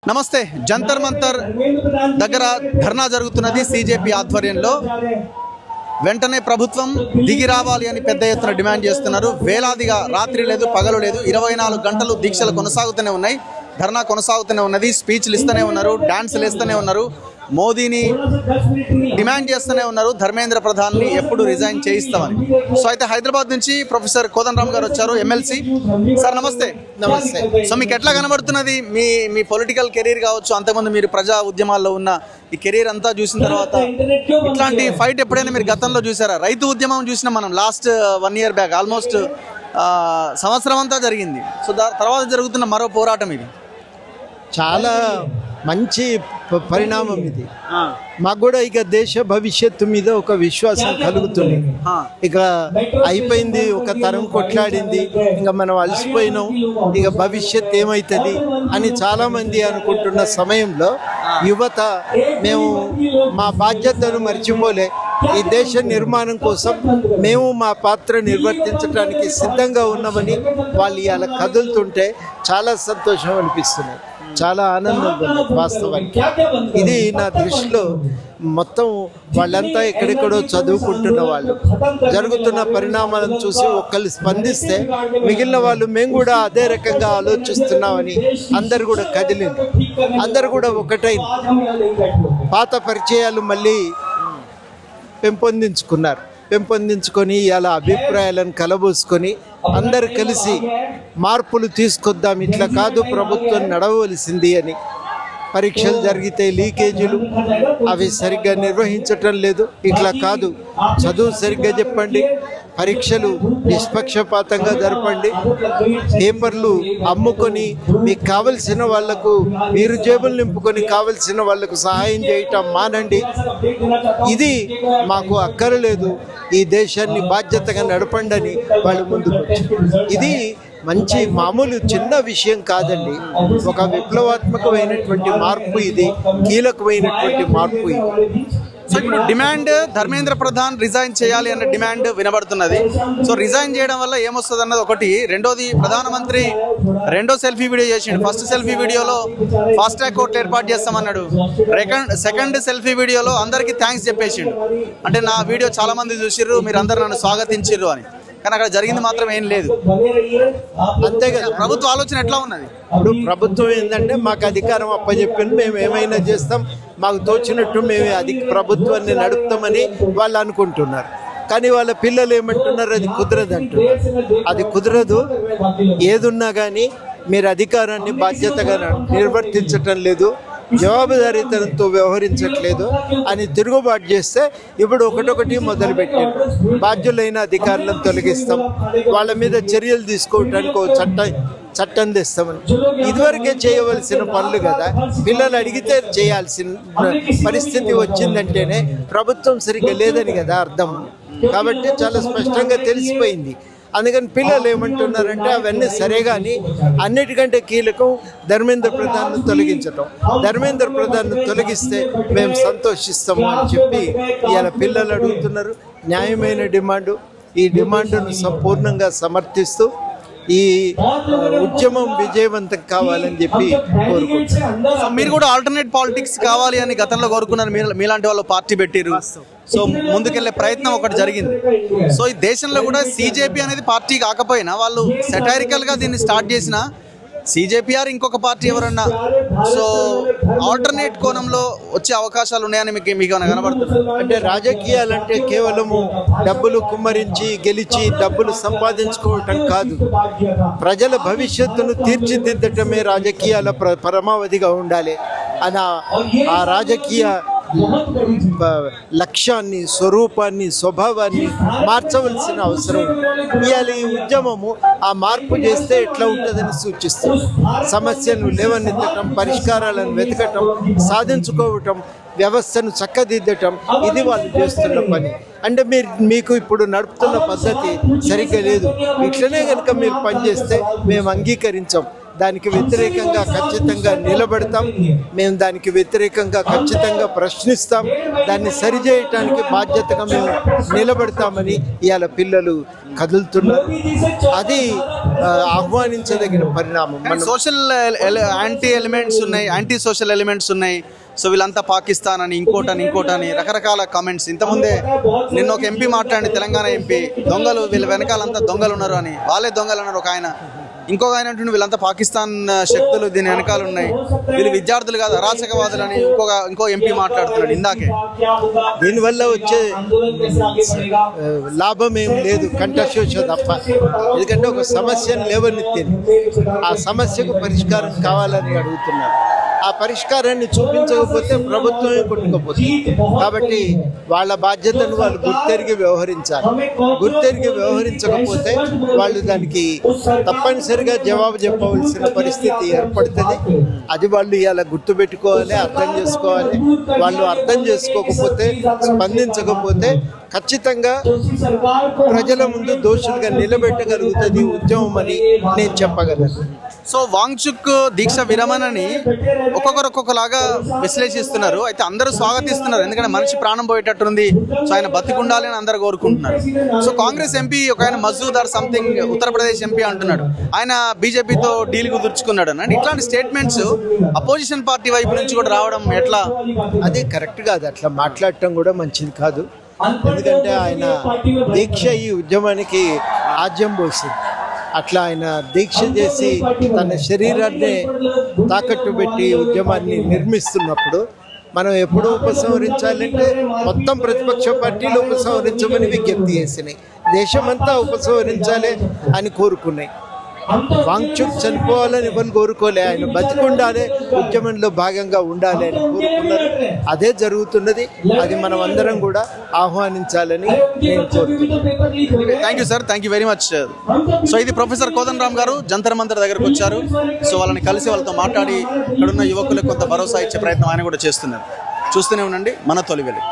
నమస్తే. జంతర్ మంతర్ దగ్గర ధర్నా జరుగుతున్నది సిజేపీ ఆధ్వర్యంలో. వెంటనే ప్రభుత్వం దిగి రావాలి అని పెద్ద ఎత్తున డిమాండ్ చేస్తున్నారు. వేలాదిగా రాత్రి లేదు పగలు లేదు 24 గంటలు దీక్షలు కొనసాగుతూనే ఉన్నాయి. ధర్నా కొనసాగుతూనే ఉన్నది. స్పీచ్లు ఇస్తూనే ఉన్నారు, డాన్సులు ఇస్తూనే ఉన్నారు, మోదీని డిమాండ్ చేస్తూనే ఉన్నారు, ధర్మేంద్ర ప్రధాన్ని ఎప్పుడు రిజైన్ చేయిస్తామని. సో అయితే హైదరాబాద్ నుంచి ప్రొఫెసర్ కోదండరామ్ గారు వచ్చారు, ఎమ్మెల్సీ. సార్ నమస్తే. నమస్తే. సో మీకు ఎట్లా కనబడుతున్నది మీ పొలిటికల్ కెరీర్ కావచ్చు, అంతకుముందు మీరు ప్రజా ఉద్యమాల్లో ఉన్న ఈ కెరీర్ అంతా చూసిన తర్వాత ఇట్లాంటి ఫైట్ ఎప్పుడైనా మీరు గతంలో చూసారా? రైతు ఉద్యమం చూసినా మనం లాస్ట్ 1 year బ్యాక్, ఆల్మోస్ట్ సంవత్సరం అంతా జరిగింది. సో తర్వాత జరుగుతున్న మరో పోరాటం ఇది. చాలా మంచి పరిణామం ఇది. మాకు కూడా ఇక దేశ భవిష్యత్తు మీద ఒక విశ్వాసం కలుగుతుంది. ఇక అయిపోయింది, ఒక తరం కొట్లాడింది, ఇంకా మనం అలసిపోయినాం, ఇక భవిష్యత్ ఏమవుతుంది అని చాలా మంది అనుకుంటున్న సమయంలో యువత మేము మా బాధ్యతను మర్చిపోలే, ఈ దేశ నిర్మాణం కోసం మేము మా పాత్ర నిర్వర్తించడానికి సిద్ధంగా ఉన్నామని వాళ్ళు ఇలా కదులుతుంటే చాలా సంతోషం అనిపిస్తున్నాయి, చాలా ఆనందంగా ఉంది. వాస్తవానికి ఇది నా దృష్టిలో మొత్తం వాళ్ళంతా ఎక్కడెక్కడో చదువుకుంటున్న వాళ్ళు జరుగుతున్న పరిణామాలను చూసి ఒకళ్ళు స్పందిస్తే మిగిలిన వాళ్ళు మేము కూడా అదే రకంగా ఆలోచిస్తున్నామని అందరు కూడా కదిలింది, అందరు కూడా ఒకటైంది. పాత పరిచయాలు మళ్ళీ పెంపొందించుకొని ఇలా అభిప్రాయాలను కలబోసుకొని అందరు కలిసి మార్పులు తీసుకొద్దాం, ఇట్లా కాదు ప్రభుత్వం నడవవలసింది అని. పరీక్షలు జరిగితే లీకేజీలు, అవి సరిగ్గా నిర్వహించటం లేదు, ఇట్లా కాదు, చదువు సరిగ్గా చెప్పండి, పరీక్షలు నిష్పక్షపాతంగా జరపండి, పేపర్లు అమ్ముకొని మీకు కావలసిన వాళ్లకు మీరు జేబులు నింపుకొని కావలసిన వాళ్లకు సహాయం చేయటం మానండి, ఇది మాకు అక్కరలేదు, ఈ దేశాన్ని బాధ్యతగా నడపండి అని వాళ్ళు ముందుకు వచ్చారు. ఇది మంచి మామూలు చిన్న విషయం కాదండి, ఒక విప్లవాత్మకమైనటువంటి మార్పు, ఇది కీలకమైనటువంటి మార్పు ఇది. సో ఇప్పుడు డిమాండ్ ధర్మేంద్ర ప్రధాన్ రిజైన్ చేయాలి అన్న డిమాండ్ వినబడుతున్నది. సో రిజైన్ చేయడం వల్ల ఏమొస్తుంది అన్నది ఒకటి. రెండోది, ప్రధానమంత్రి రెండో సెల్ఫీ వీడియో చేసిండు. ఫస్ట్ సెల్ఫీ వీడియోలో ఫాస్ట్ ట్రాక్ కోర్టు ఏర్పాటు చేస్తామన్నాడు. సెకండ్ సెల్ఫీ వీడియోలో అందరికీ థ్యాంక్స్ చెప్పేసిండు. అంటే నా వీడియో చాలా మంది చూసిర్రు, మీరు అందరు నన్ను స్వాగతించిర్రు అని. కానీ అక్కడ జరిగింది మాత్రం ఏం లేదు. అంతే కదా, ప్రభుత్వ ఆలోచన ఎట్లా ఉన్నది? ఇప్పుడు ప్రభుత్వం ఏంటంటే మాకు అధికారం అప్పచెప్పింది, మేము ఏమైనా చేస్తాం, మాకు తోచినట్టు మేము ప్రభుత్వాన్ని నడుపుతామని వాళ్ళు అనుకుంటున్నారు. కానీ వాళ్ళ పిల్లలు ఏమంటున్నారు, అది కుదరదు అంటున్నారు. అది కుదరదు, ఏదున్నా కానీ మీరు అధికారాన్ని బాధ్యతగా నిర్వర్తించటం లేదు, జవాబుదారీతనంతో వ్యవహరించట్లేదు అని తిరుగుబాటు చేస్తే ఇప్పుడు ఒకటొకటి మొదలుపెట్టారు. బాధ్యులైన అధికారులను తొలగిస్తాం, వాళ్ళ మీద చర్యలు తీసుకోవటానికి చట్టం తెస్తామని. ఇదివరకే చేయవలసిన పనులు కదా, పిల్లలు అడిగితే చేయాల్సిన పరిస్థితి వచ్చిందంటేనే ప్రభుత్వం సరిగ్గా లేదని కదా అర్థం. కాబట్టి చాలా స్పష్టంగా తెలిసిపోయింది. అందుకని పిల్లలు ఏమంటున్నారంటే అవన్నీ సరే, కానీ అన్నిటికంటే కీలకం ధర్మేంద్ర ప్రధాన్ను తొలగించటం. ధర్మేంద్ర ప్రధాన్ను తొలగిస్తే మేము సంతోషిస్తాము అని చెప్పి ఇవాళ పిల్లలు అడుగుతున్నారు. న్యాయమైన డిమాండు. ఈ డిమాండును సంపూర్ణంగా సమర్థిస్తూ ఈ ఉద్యమం విజయవంతం కావాలని చెప్పి కోరుకుంటున్నారు. మీరు కూడా ఆల్టర్నేట్ పాలిటిక్స్ కావాలి అని గతంలో కోరుకున్నారు, మీలాంటి వాళ్ళు పార్టీ పెట్టిరు. సో ముందుకెళ్లే ప్రయత్నం ఒకటి జరిగింది. సో ఈ దేశంలో కూడా సిజేపీ అనేది పార్టీ కాకపోయినా వాళ్ళు సెటైరికల్ గా దీన్ని స్టార్ట్ చేసిన సిజేపీ ఆర్ ఇంకొక పార్టీ ఎవరన్నా సో ఆల్టర్నేట్ కోణంలో వచ్చే అవకాశాలు ఉన్నాయని మీకు కనబడుతుంది. అంటే రాజకీయాలంటే కేవలము డబ్బులు కుమ్మరించి గెలిచి డబ్బులు సంపాదించుకోవటం కాదు, ప్రజల భవిష్యత్తును తీర్చిదిద్దటమే రాజకీయాల పరమావధిగా ఉండాలి అని ఆ రాజకీయ లక్ష్యాన్ని, స్వరూపాన్ని, స్వభావాన్ని మార్చవలసిన అవసరం ఉంది. ఇవాళ ఈ ఉద్యమము ఆ మార్పు చేస్తే ఎట్లా ఉంటుందని సూచిస్తుంది. సమస్యను లేవనెత్తటం, పరిష్కారాలను వెతకటం, సాధించుకోవటం, వ్యవస్థను చక్కదిద్దటం, ఇది వాళ్ళు చేస్తున్న పని. అంటే మీకు ఇప్పుడు నడుపుతున్న పద్ధతి సరిగ్గా లేదు, ఇట్లనే కనుక మీరు పనిచేస్తే మేము అంగీకరించాం, దానికి వ్యతిరేకంగా ఖచ్చితంగా నిలబడతాం, మేము దానికి వ్యతిరేకంగా ఖచ్చితంగా ప్రశ్నిస్తాం, దాన్ని సరిచేయటానికి బాధ్యతగా మేము నిలబడతామని ఇవాళ పిల్లలు కదులుతున్నారు. అది ఆహ్వానించదగిన పరిణామం. మనం సోషల్ యాంటీ ఎలిమెంట్స్ ఉన్నాయి, యాంటీ సోషల్ ఎలిమెంట్స్ ఉన్నాయి. సో వీళ్ళంతా పాకిస్తాన్ అని ఇంకోటని రకరకాల కామెంట్స్. ఇంతకుముందే నిన్న ఒక ఎంపీ మాట్లాడి, తెలంగాణ ఎంపీ, దొంగలు వీళ్ళ వెనకాలంతా దొంగలు ఉన్నారు అని, వాళ్ళే దొంగలు అన్నారు ఒక ఆయన. ఇంకొక ఆయన అంటుండే వీళ్ళంతా పాకిస్తాన్ శక్తులు దీని వెనకాల ఉన్నాయి, వీళ్ళు విద్యార్థులు కాదు అరాచకవాదులు అని ఇంకో ఎంపీ మాట్లాడుతున్నాడు ఇందాకే. దీనివల్ల వచ్చే లాభం ఏం లేదు, కంఠశోష తప్ప. ఎందుకంటే ఒక సమస్యను లేవనెత్తింది, ఆ సమస్యకు పరిష్కారం కావాలని అడుగుతున్నారు. ఆ పరిష్కారాన్ని చూపించకపోతే ప్రభుత్వమే కొట్టుకోపోతుంది. కాబట్టి వాళ్ళ బాధ్యతను వాళ్ళు గుర్తెరిగి వ్యవహరించాలి. గుర్తెరిగి వ్యవహరించకపోతే వాళ్ళు దానికి తప్పనిసరిగా జవాబు చెప్పవలసిన పరిస్థితి ఏర్పడుతుంది. అది వాళ్ళు ఇలా గుర్తుపెట్టుకోవాలి, అర్థం చేసుకోవాలి. వాళ్ళు అర్థం చేసుకోకపోతే, స్పందించకపోతే ఖచ్చితంగా ప్రజల ముందు దోషులుగా నిలబెట్టగలుగుతుంది ఉద్యమం అని నేను చెప్పగలను. సో వాంగ్చుక్ దీక్ష విరమణని ఒక్కొక్కలాగా విశ్లేషిస్తున్నారు. అయితే అందరూ స్వాగతిస్తున్నారు, ఎందుకంటే మనిషి ప్రాణం పోయేటట్టుంది, సో ఆయన బతికుండాలి అని అందరు కోరుకుంటున్నారు. సో కాంగ్రెస్ ఎంపీ ఒక ఆయన Mazdoor or something, Uttar Pradesh MP అంటున్నాడు ఆయన బీజేపీతో డీల్ కుదుర్చుకున్నాడు అని. ఇట్లాంటి స్టేట్మెంట్స్ అపోజిషన్ పార్టీ వైపు నుంచి కూడా రావడం ఎట్లా? అది కరెక్ట్ కాదు, అట్లా మాట్లాడటం కూడా మంచిది కాదు. ఎందుకంటే ఆయన దీక్ష ఈ ఉద్యమానికి ఆజ్యం పోసింది. అట్లా ఆయన దీక్ష చేసి తన శరీరాన్ని తాకట్టు పెట్టి ఉద్యమాన్ని నిర్మిస్తున్నప్పుడు మనం ఎప్పుడు ఉపసంహరించాలంటే మొత్తం ప్రతిపక్ష పార్టీలు ఉపసంహరించమని విజ్ఞప్తి చేసినాయి, దేశమంతా ఉపసంహరించాలి అని కోరుకున్నాయి. వాంగ్చుక్ చనిపోవాలని ఎవరు కోరుకోలే, ఆయన బతికుండాలి, ఉద్యమంలో భాగంగా ఉండాలి అని కోరుకున్నారు. అదే జరుగుతున్నది, అది మనం అందరం కూడా ఆహ్వానించాలని నేను కోరుకుంటున్నాను. Thank you sir, thank you very much. So ఇది ప్రొఫెసర్ కోదండరామ్ గారు జంతర్ మంతర్ దగ్గరకు వచ్చారు. సో వాళ్ళని కలిసి వాళ్ళతో మాట్లాడి ఇక్కడున్న యువకులకు కొంత భరోసా ఇచ్చే ప్రయత్నం ఆయన కూడా చేస్తున్నారు. చూస్తూనే ఉండండి మన తొలి వెలుగు.